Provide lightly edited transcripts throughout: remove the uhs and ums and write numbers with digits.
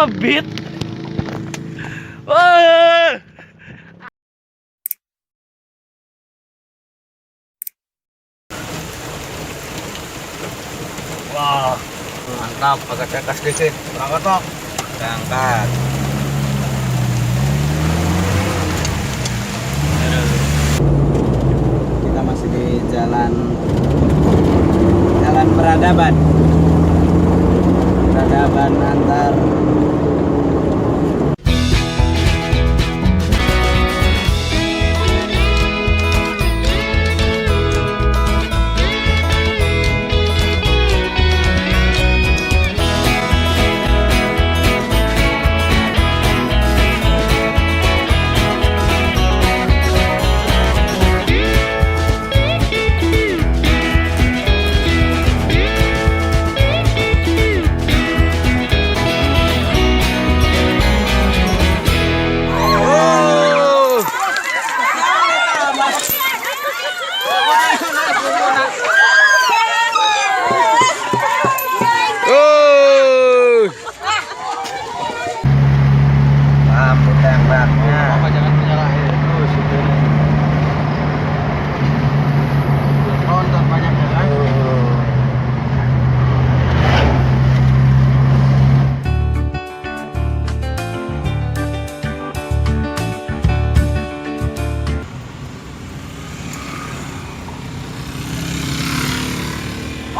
lama beat. Wah. Wah, mantap. Agak cekas dikit. Berangkat toh. Berangkat. Kita masih di jalan Peradaban antar lampu tembaknya. Apa jangan menyalahin terus itu. Nonton banyak ya kan?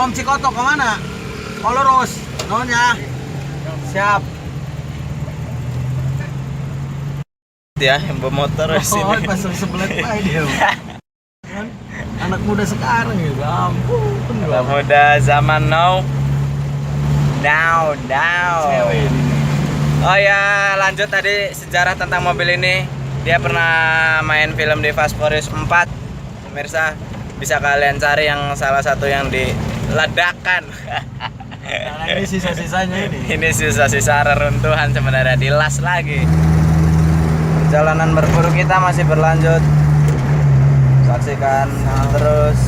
Om Cikoto kemana? Oh lurus, non ya. Siap. Ya, yang bawa motor di sini. Pasang sebelah aja dia. Kan anak muda sekarang ya, ampun. Anak muda zaman now. Cewek ini. Oh ya, lanjut tadi sejarah tentang mobil ini. Dia pernah main film di Fast Furious 4. Pemirsa, bisa kalian cari yang salah satu yang diledakan. Nah, ini sisa-sisanya ini. Ini sisa-sisa reruntuhan sebenarnya, dilas lagi. Perjalanan berburu kita masih berlanjut. Saksikan terus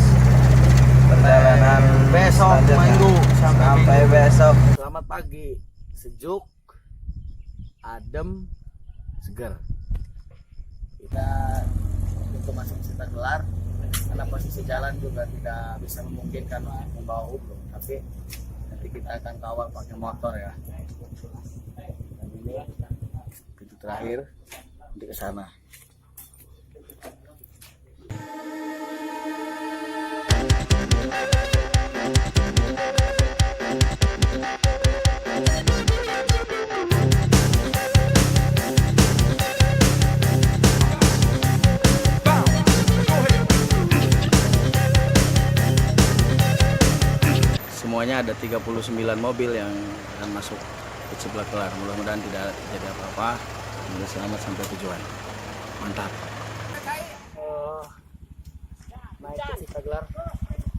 perjalanan Besok selanjutnya. minggu sampai besok. Selamat pagi, sejuk, adem, segar. Kita untuk masuk Cipta Gelar karena posisi jalan juga tidak bisa memungkinkan membawa umroh, tapi nanti kita akan kawal pakai motor ya. Dan ini pintu terakhir untuk ke sana. Semuanya ada 39 mobil yang akan masuk ke Cipta Gelar. Mudah-mudahan tidak terjadi apa-apa. Semoga selamat sampai tujuan. Mantap. Naik ke Cipta Gelar.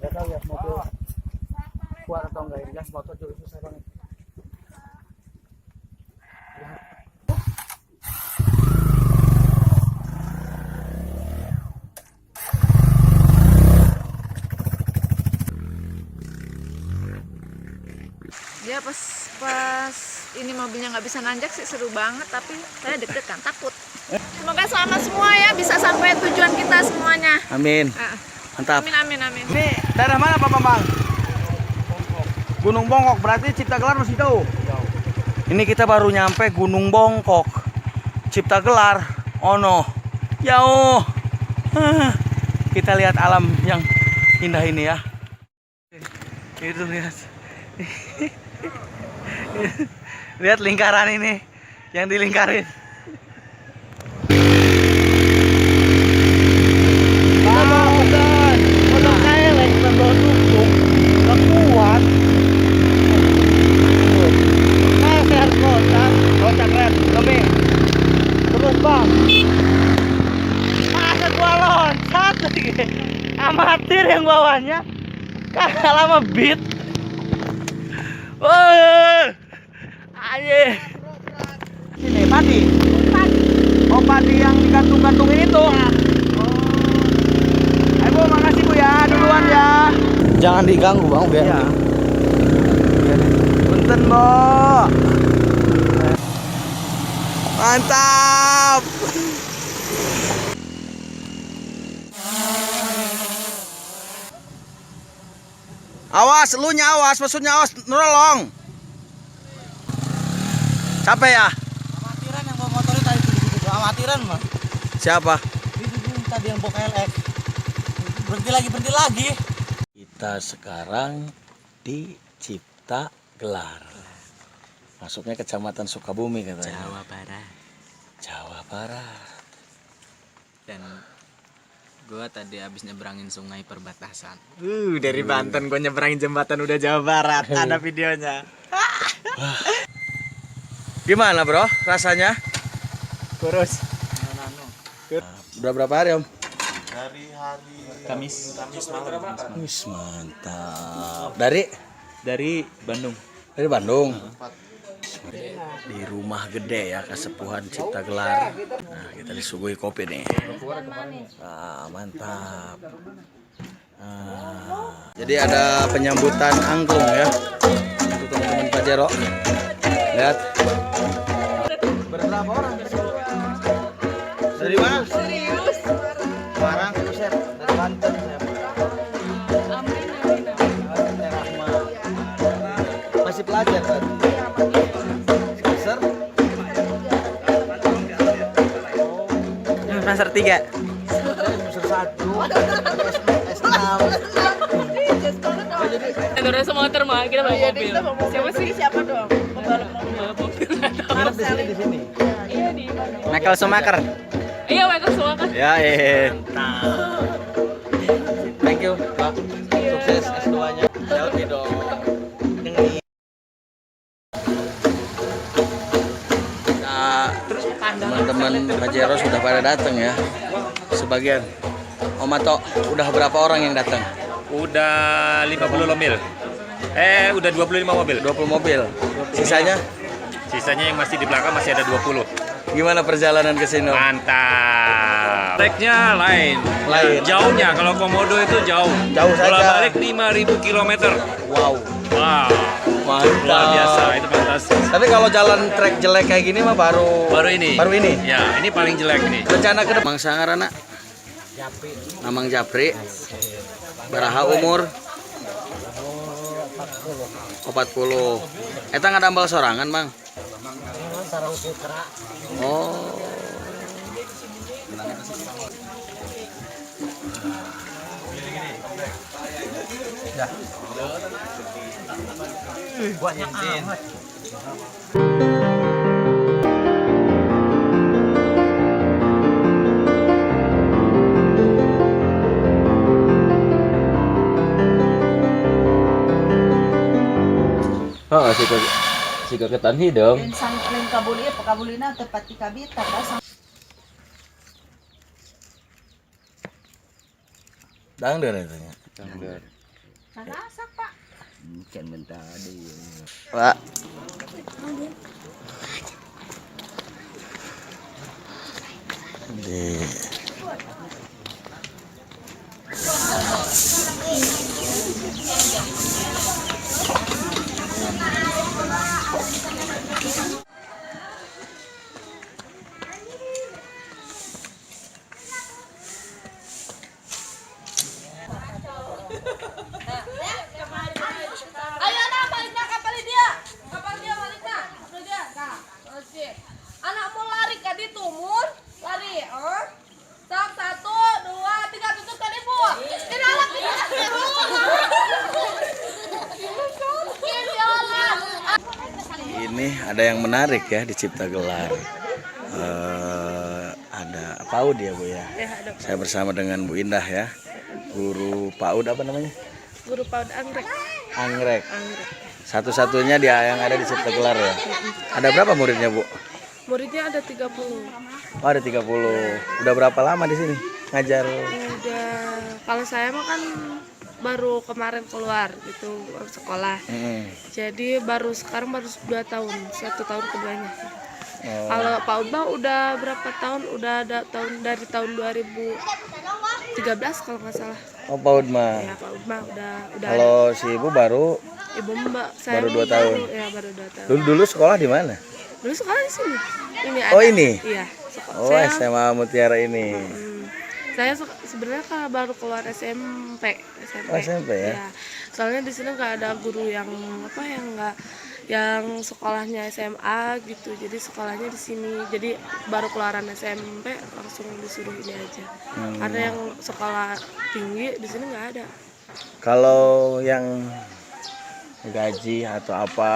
Gak tahu ya mobil kuat atau enggak. Yang motor juga susah banget. Ya pas ini mobilnya nggak bisa nanjak sih seru banget, tapi saya deg-degan takut. Semoga selamat semua ya, bisa sampai tujuan kita semuanya. Amin. Ah, Mantap. amin. Ini daerah mana Pak Bambang? Gunung Bongkok, berarti Cipta Gelar masih jauh. Ini kita baru nyampe Gunung Bongkok. Cipta Gelar, ono jauh. Kita lihat alam yang indah ini ya. Itu lihat. Lihat lingkaran ini yang dilingkarin. Motor kailek sambil dukung, gak kuat. Kayak kocak red, kami. Terus bang, masa gua loncat lagi. Amatir yang bawahnya, kagak lama beat. Wah, aye. Ini padi. Oh padi yang digantung-gantungin itu. Ayo Bu, makasih Bu ya, duluan ya. Jangan diganggu Bang, biar. Ya. Punten Bu. Mantap. Awas, elunya awas, maksudnya awas, nolong. Capek ya? Amatiran yang bawa motornya tadi di situ. Amatiran mah. Siapa? Itu tadi yang bawa KLX. Berhenti lagi. Kita sekarang di Cipta Gelar. Masuknya Kecamatan Sukabumi katanya. Jawa Barat. Jawa Barat. Dan gua tadi habis nyebrangin sungai perbatasan. Dari Banten gua nyebrangin jembatan udah Jawa Barat. Ada videonya. Gimana bro rasanya? Kurus. Udah berapa hari om? Dari hari Kamis malam. Wis mantap. Dari Bandung. Dari Bandung. Di rumah gede ya Kesepuhan Cipta Gelar. Nah kita disuguhi kopi nih. Mantap. Jadi ada penyambutan angklung ya untuk teman-teman Pajero. Lihat. Berapa orang? Dari mana? Serius? Semarang, Buset, dari Banten. Masih pelajar kan? Semester? Semester 3. Semester 1. S6. Endurance motor mah kita bawa mobil. Siapa sih? Siapa dong? Pembalap mobil. Nginep di sini. Iya di Bandung. Michael Schumacher. Iya mereka semua kan. Ya, Thank you, Pak. Sukses S2-nya. Selfie dong. Nah, teman-teman Pajero sudah pada datang ya. Sebagian. Om Ato, udah berapa orang yang datang? udah 50 mobil. Udah 25 mobil. 20 mobil. Sisanya? Sisanya yang masih di belakang masih ada 20. Gimana perjalanan ke sini? Om? Mantap. Treknya lain. Jauhnya kalau Komodo itu jauh. Jauh saja. Bola balik 5.000 km. Wow. Wow. Mantap. Luar biasa, itu fantastis. Tapi kalau jalan trek jelek kayak gini mah baru ini. Baru ini. Ya, ini paling jelek nih. Rencana ke depan Sangarana. Namang Japri. Baraha umur 40. Eta ngadambal sorangan, Bang. Oh. Ya. Banyak amat. Oh, si ketan hidung. Sang lain kabuli pakabulina tepat di kabita ka Dang deh katanya. Narasak Pak. Bukan mentadi. Pak. Di Ayo anak baliknya kapal dia baliknya dia nah oke anakmu lari ke di tumur lari sak 1 2 3 tutup kan ibu ini anak ini ada yang menarik ya di Cipta Gelar. Ada PAUD ya Bu ya. Saya bersama dengan Bu Indah ya. Guru PAUD apa namanya? Guru PAUD Anggrek. Anggrek. Satu-satunya dia yang ada di Cipta Gelar ya. Ada berapa muridnya Bu? Muridnya ada 30. Oh, ada 30. Udah berapa lama di sini ngajar? Udah kalau saya mah kan baru kemarin keluar gitu sekolah. Jadi sekarang baru 2 tahun, 1 tahun keduanya. Kalau PAUD mah udah berapa tahun? Udah ada dari tahun 2013 kalau nggak salah. Oh, PAUD mah. Ya PAUD mah udah. Kalau si Ibu baru Ibu Mbak saya baru 2 tahun. Ya baru 2 tahun. Dulu sekolah di mana? Dulu sekolah di sini. ini Oh, ada. ini? Iya. Oh, SMA Mutiara ini. Saya sebenarnya kan baru keluar SMP. Oh, SMP ya? Iya. Soalnya di sini nggak ada guru yang yang sekolahnya SMA gitu. Jadi sekolahnya di sini. Jadi baru keluaran SMP langsung disuruh ini aja. Karena yang sekolah tinggi di sini nggak ada. Kalau yang gaji atau apa?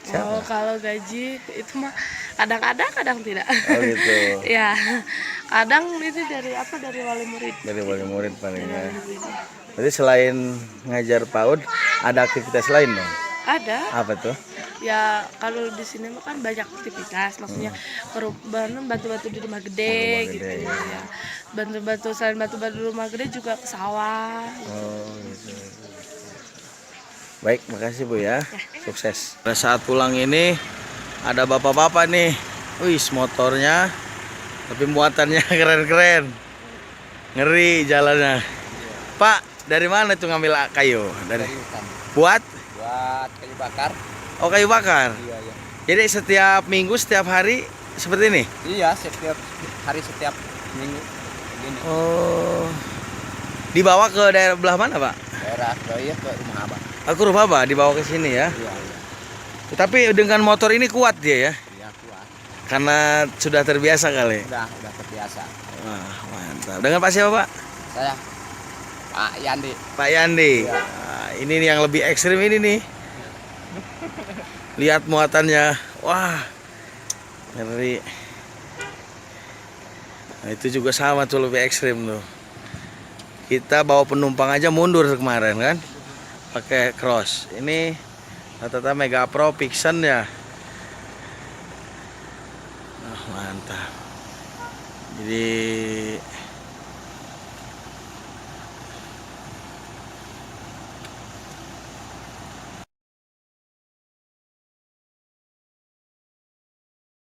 Oh, kalau gaji itu mah kadang-kadang kadang tidak. Oh gitu. Ya, kadang itu dari wali murid. Dari wali murid palingnya. Dari murid. Jadi selain ngajar PAUD, ada aktivitas lain dong? Ada. Apa tuh? Ya kalau di sini mah kan banyak aktivitas, maksudnya perubahan bantu-bantu di rumah gede Rumah gitu gede, ya. Bantu-bantu selain bantu-bantu di rumah gede juga ke sawah. Oh gitu. Baik, makasih Bu ya. Sukses. Pada saat pulang ini ada bapak-bapak nih. Wih, motornya tapi muatannya keren-keren. Ngeri jalannya. Pak, dari mana tuh ngambil kayu? Dari buat kayu bakar. Oh, kayu bakar. Iya, iya. Jadi setiap minggu, setiap hari seperti ini? Iya, setiap hari, setiap minggu gini. Oh. Dibawa ke daerah belah mana, Pak? Daerah ke rumah Abah. Aku rumah Pak, dibawa ke sini ya. Iya, iya. Tapi dengan motor ini kuat dia ya? Iya, kuat. Karena sudah terbiasa kali. Udah terbiasa. Wah, mantap. Dengan Pak siapa, Pak? Saya Pak Yandi. Pak Yandi. Iya. Nah, ini nih yang lebih ekstrim ini nih. Lihat muatannya. Wah. Ngeri. Nah, itu juga sama tuh, lebih ekstrim tuh. Kita bawa penumpang aja mundur kemarin kan. Pakai cross. Ini rata-rata Mega Pro Pixen ya. Nah, mantap. Jadi